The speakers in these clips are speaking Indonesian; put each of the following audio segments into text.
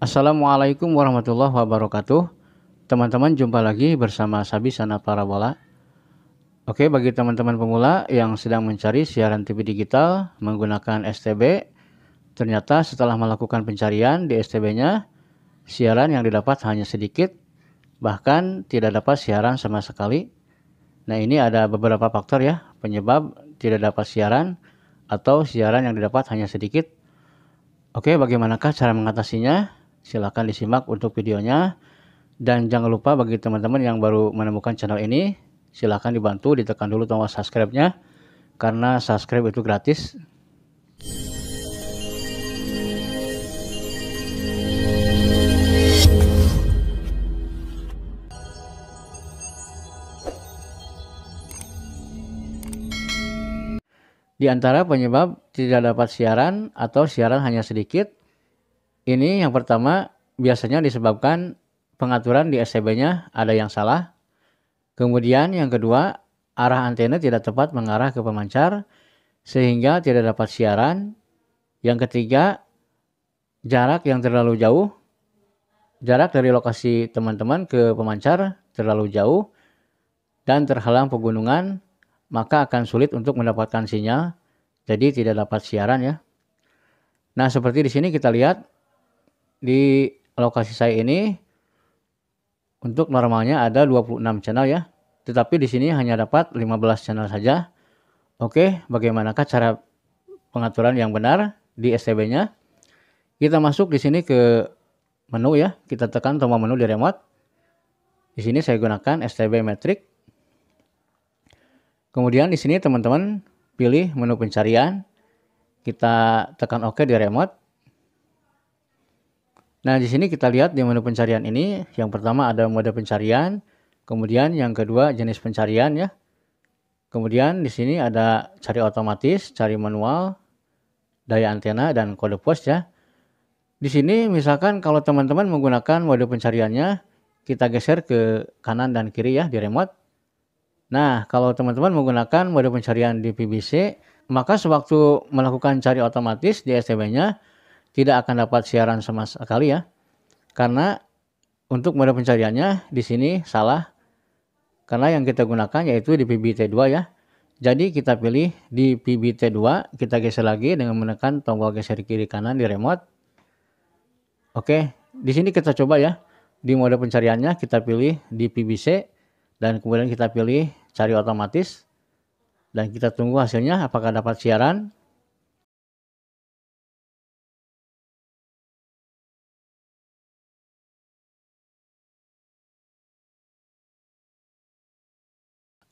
Assalamualaikum warahmatullahi wabarakatuh. Teman-teman, jumpa lagi bersama Sabi Sana Parabola. Oke, bagi teman-teman pemula yang sedang mencari siaran TV digital menggunakan STB, ternyata setelah melakukan pencarian di STB-nya, siaran yang didapat hanya sedikit, bahkan tidak dapat siaran sama sekali. Nah, ini ada beberapa faktor ya, penyebab tidak dapat siaran atau siaran yang didapat hanya sedikit. Oke, bagaimanakah cara mengatasinya? Silahkan disimak untuk videonya. Dan jangan lupa bagi teman-teman yang baru menemukan channel ini, silahkan dibantu ditekan dulu tombol subscribe-nya, karena subscribe itu gratis. Di antara penyebab tidak dapat siaran atau siaran hanya sedikit, ini yang pertama biasanya disebabkan pengaturan di STB-nya ada yang salah. Kemudian yang kedua, arah antena tidak tepat mengarah ke pemancar sehingga tidak dapat siaran. Yang ketiga, jarak yang terlalu jauh. Jarak dari lokasi teman-teman ke pemancar terlalu jauh dan terhalang pegunungan, maka akan sulit untuk mendapatkan sinyal, jadi tidak dapat siaran ya. Nah, seperti di sini kita lihat di lokasi saya ini untuk normalnya ada 26 channel ya, tetapi di sini hanya dapat 15 channel saja. Oke, bagaimanakah cara pengaturan yang benar di STB-nya? Kita masuk di sini ke menu ya, kita tekan tombol menu di remote. Di sini saya gunakan STB Matrix. Kemudian di sini teman-teman pilih menu pencarian. Kita tekan OK di remote. Nah, di sini kita lihat di menu pencarian ini, yang pertama ada mode pencarian, kemudian yang kedua jenis pencarian ya. Kemudian di sini ada cari otomatis, cari manual, daya antena dan kode pos ya. Di sini misalkan kalau teman-teman menggunakan mode pencariannya, kita geser ke kanan dan kiri ya di remote. Nah, kalau teman-teman menggunakan mode pencarian di PBC, maka sewaktu melakukan cari otomatis di STB-nya tidak akan dapat siaran sama sekali ya. Karena untuk mode pencariannya di sini salah. Karena yang kita gunakan yaitu di PBT2 ya. Jadi kita pilih di PBT2, kita geser lagi dengan menekan tombol geser kiri kanan di remote. Oke, di sini kita coba ya. Di mode pencariannya kita pilih di PBC dan kemudian kita pilih cari otomatis dan kita tunggu hasilnya apakah dapat siaran.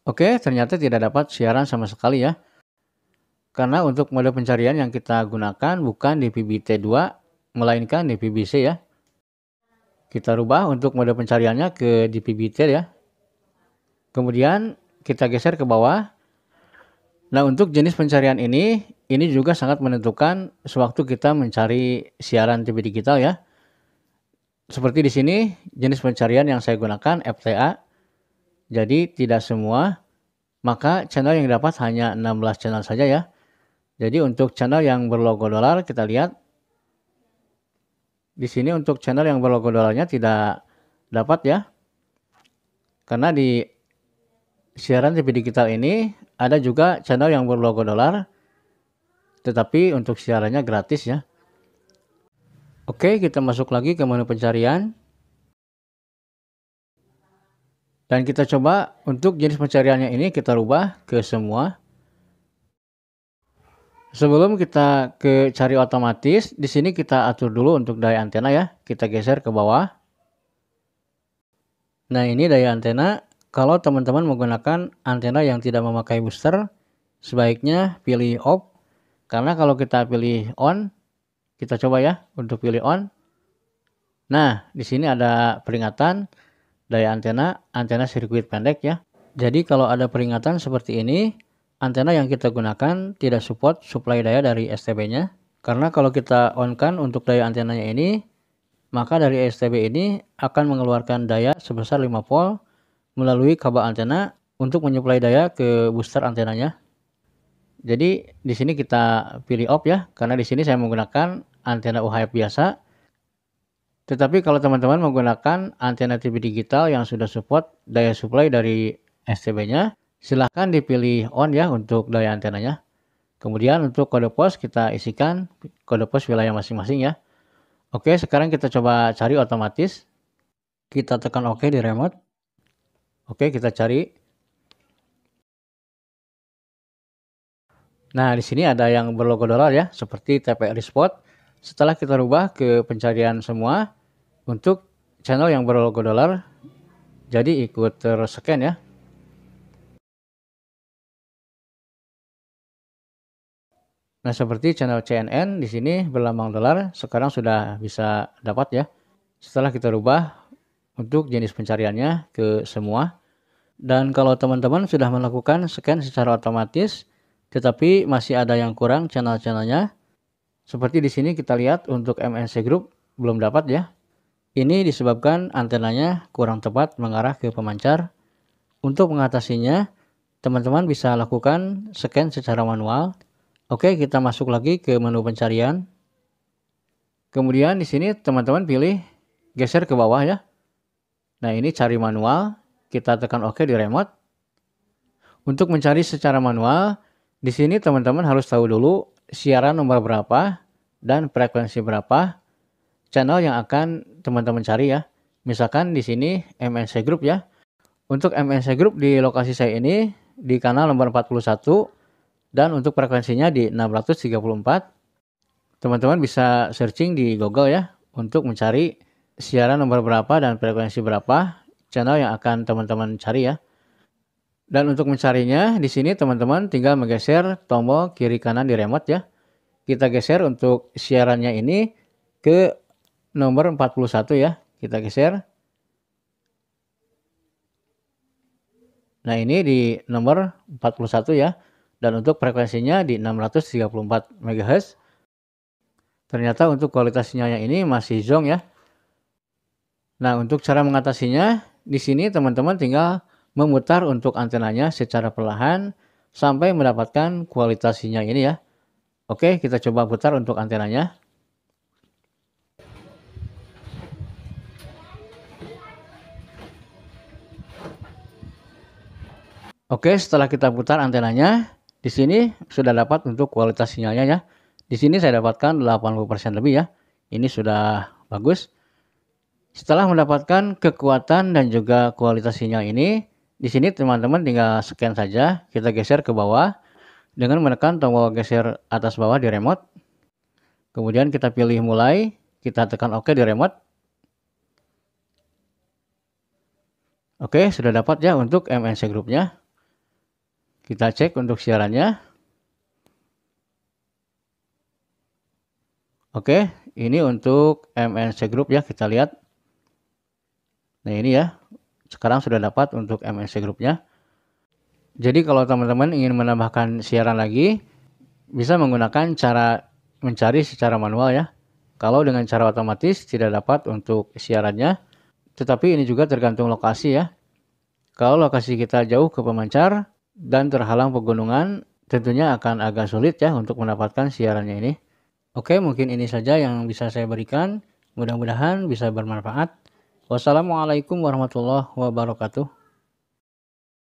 Oke, ternyata tidak dapat siaran sama sekali ya. Karena untuk mode pencarian yang kita gunakan bukan di PBT2 melainkan di PBC ya. Kita rubah untuk mode pencariannya ke di PBT ya. Kemudian kita geser ke bawah. Nah, untuk jenis pencarian ini juga sangat menentukan sewaktu kita mencari siaran TV digital ya. Seperti di sini jenis pencarian yang saya gunakan FTA. Jadi tidak semua, maka channel yang dapat hanya 16 channel saja ya. Jadi untuk channel yang berlogo dolar kita lihat di sini untuk channel yang berlogo dolarnya tidak dapat ya. Karena di siaran TV digital ini ada juga channel yang berlogo dolar, tetapi untuk siarannya gratis ya. Oke, kita masuk lagi ke menu pencarian. Dan kita coba untuk jenis pencariannya ini kita rubah ke semua. Sebelum kita ke cari otomatis, di sini kita atur dulu untuk daya antena ya. Kita geser ke bawah. Nah, ini daya antena. Kalau teman-teman menggunakan antena yang tidak memakai booster, sebaiknya pilih off. Karena kalau kita pilih on, kita coba ya untuk pilih on. Nah, di sini ada peringatan daya antena sirkuit pendek ya. Jadi kalau ada peringatan seperti ini, antena yang kita gunakan tidak support suplai daya dari STB-nya. Karena kalau kita on-kan untuk daya antenanya ini, maka dari STB ini akan mengeluarkan daya sebesar 5 volt melalui kabel antena untuk menyuplai daya ke booster antenanya. Jadi di sini kita pilih off ya, karena di sini saya menggunakan antena UHF biasa. Tetapi kalau teman-teman menggunakan antena TV digital yang sudah support daya supply dari STB-nya, silahkan dipilih on ya untuk daya antenanya. Kemudian untuk kode pos kita isikan kode pos wilayah masing-masing ya. Oke, sekarang kita coba cari otomatis. Kita tekan OK di remote. Oke, kita cari. Nah, di sini ada yang berlogo dolar ya, seperti TPRI Spot. Setelah kita rubah ke pencarian semua untuk channel yang berlogo dolar, jadi ikut terscan ya. Nah, seperti channel CNN di sini berlambang dolar, sekarang sudah bisa dapat ya. Setelah kita rubah untuk jenis pencariannya ke semua. Dan kalau teman-teman sudah melakukan scan secara otomatis, tetapi masih ada yang kurang channel-channelnya, seperti di sini kita lihat untuk MNC Group belum dapat ya. Ini disebabkan antenanya kurang tepat mengarah ke pemancar. Untuk mengatasinya, teman-teman bisa lakukan scan secara manual. Oke, kita masuk lagi ke menu pencarian. Kemudian di sini teman-teman pilih geser ke bawah ya. Nah, ini cari manual, kita tekan OK di remote. Untuk mencari secara manual, di sini teman-teman harus tahu dulu siaran nomor berapa dan frekuensi berapa channel yang akan teman-teman cari ya. Misalkan di sini MNC Group ya. Untuk MNC Group di lokasi saya ini di kanal nomor 41 dan untuk frekuensinya di 634. Teman-teman bisa searching di Google ya untuk mencari siaran nomor berapa dan frekuensi berapa channel yang akan teman-teman cari ya. Dan untuk mencarinya di sini teman-teman tinggal menggeser tombol kiri kanan di remote ya. Kita geser untuk siarannya ini ke nomor 41 ya. Kita geser. Nah, ini di nomor 41 ya. Dan untuk frekuensinya di 634 MHz. Ternyata untuk kualitas sinyalnya ini masih zonk ya. Nah, untuk cara mengatasinya, di sini teman-teman tinggal memutar untuk antenanya secara perlahan sampai mendapatkan kualitas sinyal ini ya. Oke, kita coba putar untuk antenanya. Oke, setelah kita putar antenanya, di sini sudah dapat untuk kualitas sinyalnya ya. Di sini saya dapatkan 80% lebih ya. Ini sudah bagus. Setelah mendapatkan kekuatan dan juga kualitas sinyal ini, di sini teman-teman tinggal scan saja. Kita geser ke bawah dengan menekan tombol geser atas bawah di remote. Kemudian kita pilih mulai, kita tekan OK di remote. Oke, sudah dapat ya untuk MNC Group-nya. Kita cek untuk siarannya. Oke, ini untuk MNC Group ya, kita lihat. Nah, ini ya. Sekarang sudah dapat untuk MNC Group-nya. Jadi kalau teman-teman ingin menambahkan siaran lagi, bisa menggunakan cara mencari secara manual ya. Kalau dengan cara otomatis tidak dapat untuk siarannya. Tetapi ini juga tergantung lokasi ya. Kalau lokasi kita jauh ke pemancar dan terhalang pegunungan, tentunya akan agak sulit ya untuk mendapatkan siarannya ini. Oke, mungkin ini saja yang bisa saya berikan. Mudah-mudahan bisa bermanfaat. Wassalamualaikum warahmatullahi wabarakatuh.